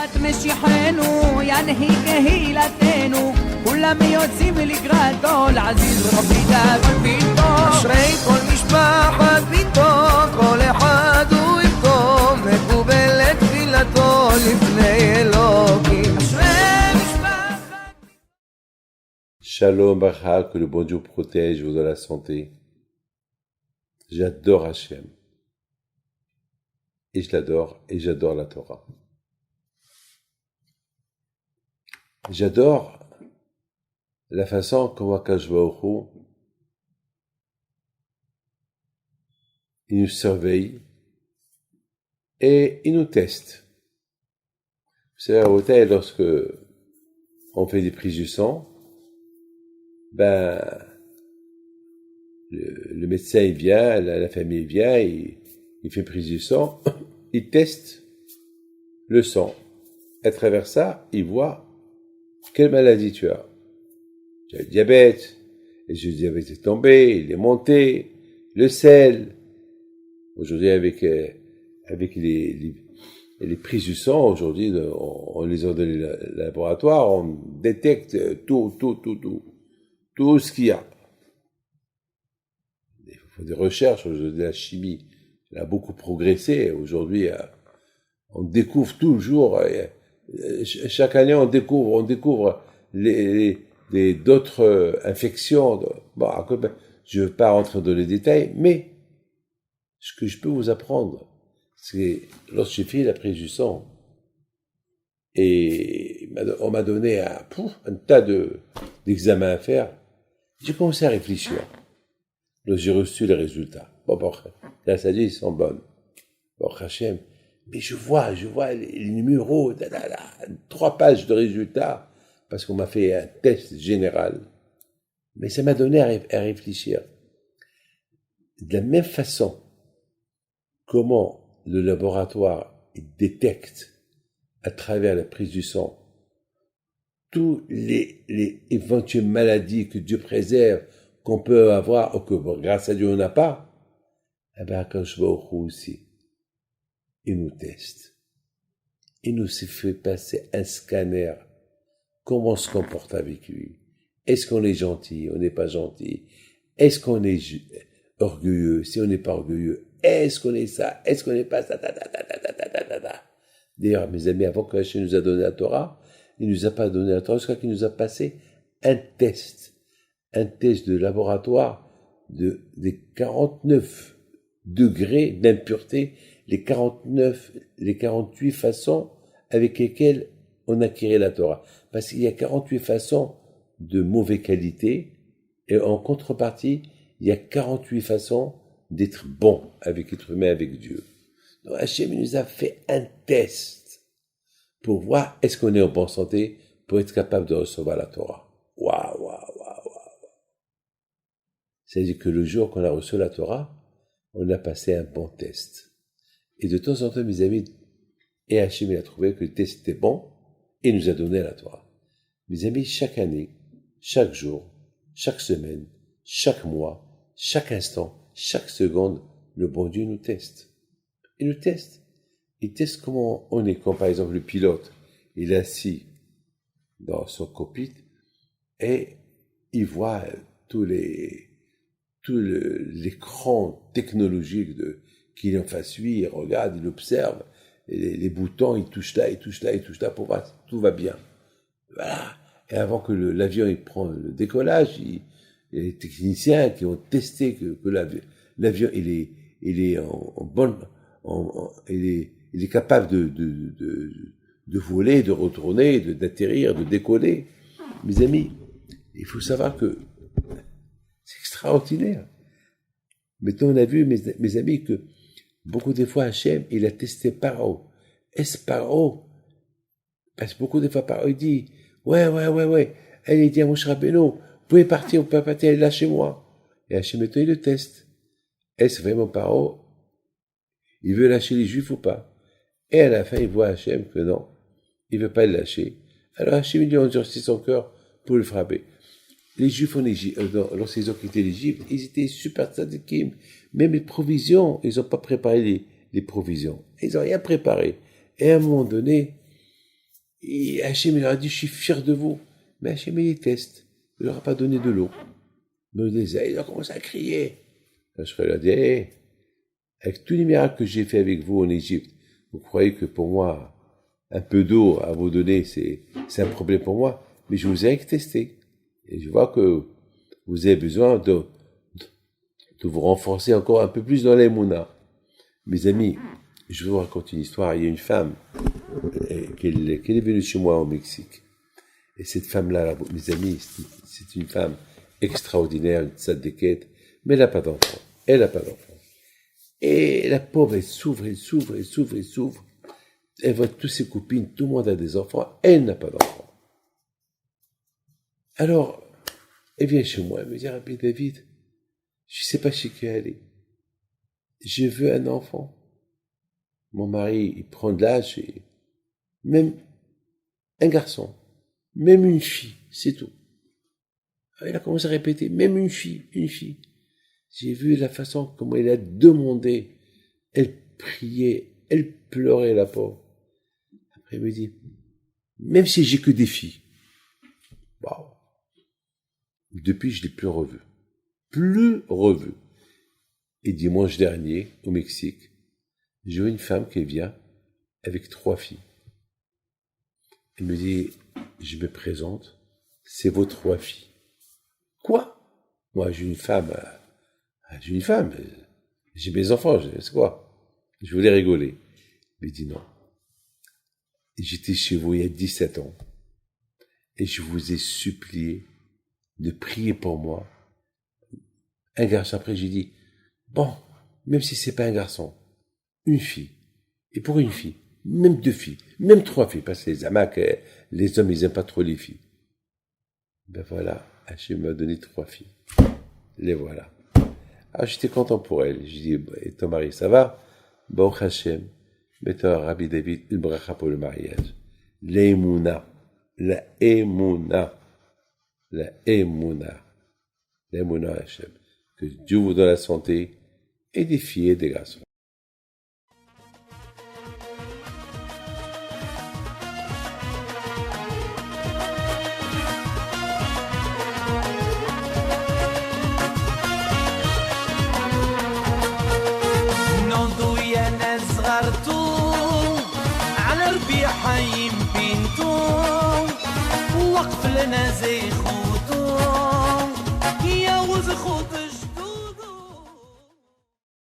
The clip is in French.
את משיחנו, ינהיג קהילתנו, כולם יוצאים לקראתו, לעזיז רבי דאגון ביתו. אשרי כל משפחת ביתו, כל אחד הוא יבכו, מקובלת תפילתו לפני אלוקים. אשרי משפחת ביתו. Shalom Bacha, que le bon Dieu protège, vous donne la santé. J'adore Hachem. Et je l'adore, et j'adore la Torah. J'adore la façon comment Akadosh Baruch Hu, il nous surveille et il nous teste. Vous savez, à l'hôtel, lorsque on fait des prises du sang, le médecin il vient, la famille vient, il fait prise du sang, il teste le sang. À travers ça, il voit quelle maladie tu as. Tu as le diabète, et le diabète est tombé, il est monté, le sel. Aujourd'hui, avec les prises du sang, aujourd'hui, on les a dans les laboratoires, on détecte tout ce qu'il y a. Il faut des recherches, aujourd'hui, la chimie a beaucoup progressé. Aujourd'hui, on découvre toujours, chaque année, on découvre d'autres infections. Bon, je ne veux pas rentrer dans les détails, mais ce que je peux vous apprendre, c'est lorsque j'ai fait la prise du sang, et on m'a donné un tas d'examens à faire, j'ai commencé à réfléchir. Là, j'ai reçu les résultats. Bon, là, ça dit, ils sont bonnes. Bon, Hachem. Mais je vois les numéros, 3 pages de résultats, parce qu'on m'a fait un test général. Mais ça m'a donné à réfléchir. De la même façon, comment le laboratoire détecte, à travers la prise du sang, tous les éventuelles maladies que Dieu préserve, qu'on peut avoir, ou que grâce à Dieu on n'a pas, eh bien, Akadosh Baruch Hu aussi, il nous teste. Il nous fait passer un scanner. Comment on se comporte avec lui? Est-ce qu'on est gentil? On n'est pas gentil? Est-ce qu'on est orgueilleux? Si on n'est pas orgueilleux, est-ce qu'on est ça? Est-ce qu'on n'est pas ça? D'ailleurs, mes amis, avant que Hachem nous a donné la Torah, il nous a pas donné la Torah, jusqu'à qu'il nous a passé un test de laboratoire des 49 degrés d'impureté, les 48 façons avec lesquelles on acquiert la Torah. Parce qu'il y a 48 façons de mauvaise qualité, et en contrepartie, il y a 48 façons d'être bon avec l'être humain, avec Dieu. Donc Hachem nous a fait un test pour voir est-ce qu'on est en bonne santé pour être capable de recevoir la Torah. Waouh. C'est-à-dire que le jour qu'on a reçu la Torah, on a passé un bon test. Et de temps en temps, mes amis, et Hachem a trouvé que le test était bon, et nous a donné la Torah. Mes amis, chaque année, chaque jour, chaque semaine, chaque mois, chaque instant, chaque seconde, le bon Dieu nous teste. Il nous teste. Il teste comment on est. Quand par exemple le pilote, il est assis dans son cockpit et il voit l'écran technologique qu'il en face lui, il regarde, il observe, et les boutons, il touche là, pour voir si tout va bien. Voilà. Et avant que l'avion il prend le décollage, il y a les techniciens qui ont testé que l'avion il est en bonne, il est capable de voler, de retourner, d'atterrir, de décoller. Mes amis, il faut savoir que c'est extraordinaire. Maintenant, on a vu, mes amis, que beaucoup des fois, Hachem, il a testé Paro. Est-ce Paro? Parce que beaucoup des fois, Paro, il dit, ouais. Elle, il dit à Moshe Rabbeinu, vous pouvez partir, allez là chez moi. Et Hachem, maintenant, il le teste. Est-ce vraiment Paro? Il veut lâcher les Juifs ou pas? Et à la fin, il voit Hachem que non, il veut pas le lâcher. Alors Hachem, il lui a endurci son cœur pour le frapper. Les Juifs en Égypte, lorsqu'ils ont quitté l'Égypte, ils étaient super tzadikim. Même les provisions, ils n'ont pas préparé les provisions. Ils n'ont rien préparé. Et à un moment donné, Et Hachem, il leur a dit, je suis fier de vous. Mais Hachem, il déteste. Il leur a pas donné de l'eau. Mais il a commencé à crier. Je leur ai dit, hey, avec tous les miracles que j'ai fait avec vous en Égypte, vous croyez que pour moi, un peu d'eau à vous donner, c'est un problème pour moi, mais je vous ai testé. Et je vois que vous avez besoin de vous renforcer encore un peu plus dans l'Emouna. Mes amis, je vais vous raconter une histoire. Il y a une femme qui est venue chez moi au Mexique. Et cette femme-là, mes amis, c'est une femme extraordinaire, une tzadékette, mais elle n'a pas d'enfant. Elle n'a pas d'enfant. Et la pauvre, elle s'ouvre. Elle voit toutes ses copines, tout le monde a des enfants, elle n'a pas d'enfants. Alors, elle vient chez moi, elle me dit, Rabbi David, je ne sais pas chez qui aller. Je veux un enfant. Mon mari, il prend de l'âge, et même un garçon, même une fille, c'est tout. Il a commencé à répéter, même une fille. J'ai vu la façon comment elle a demandé. Elle priait, elle pleurait, la pauvre. Après, elle me dit, même si j'ai que des filles. Wow. Depuis, je ne l'ai plus revu. Et dimanche dernier, au Mexique, j'ai vu une femme qui vient avec 3 filles. Elle me dit, je me présente, c'est vos 3 filles. Quoi? Moi, j'ai une femme, j'ai mes enfants, c'est quoi? Je voulais rigoler. Mais dit non. J'étais chez vous il y a 17 ans, et je vous ai supplié de prier pour moi. Un garçon, après j'ai dit, bon, même si c'est pas un garçon, une fille, et pour une fille, même 2 filles, même 3 filles, parce que les Hamaks, les hommes, ils aiment pas trop les filles. Ben voilà, Hachem m'a donné 3 filles. Les voilà. Alors j'étais content pour elle. J'ai dit, et ton mari, ça va? Bon Hachem, mets-toi Rabbi David, une bracha pour le mariage. L'Emouna, Hachem. Que Dieu vous donne la santé, et des filles et des garçons. حي بنتو وقف لنا زي خوتو يا وز خوتو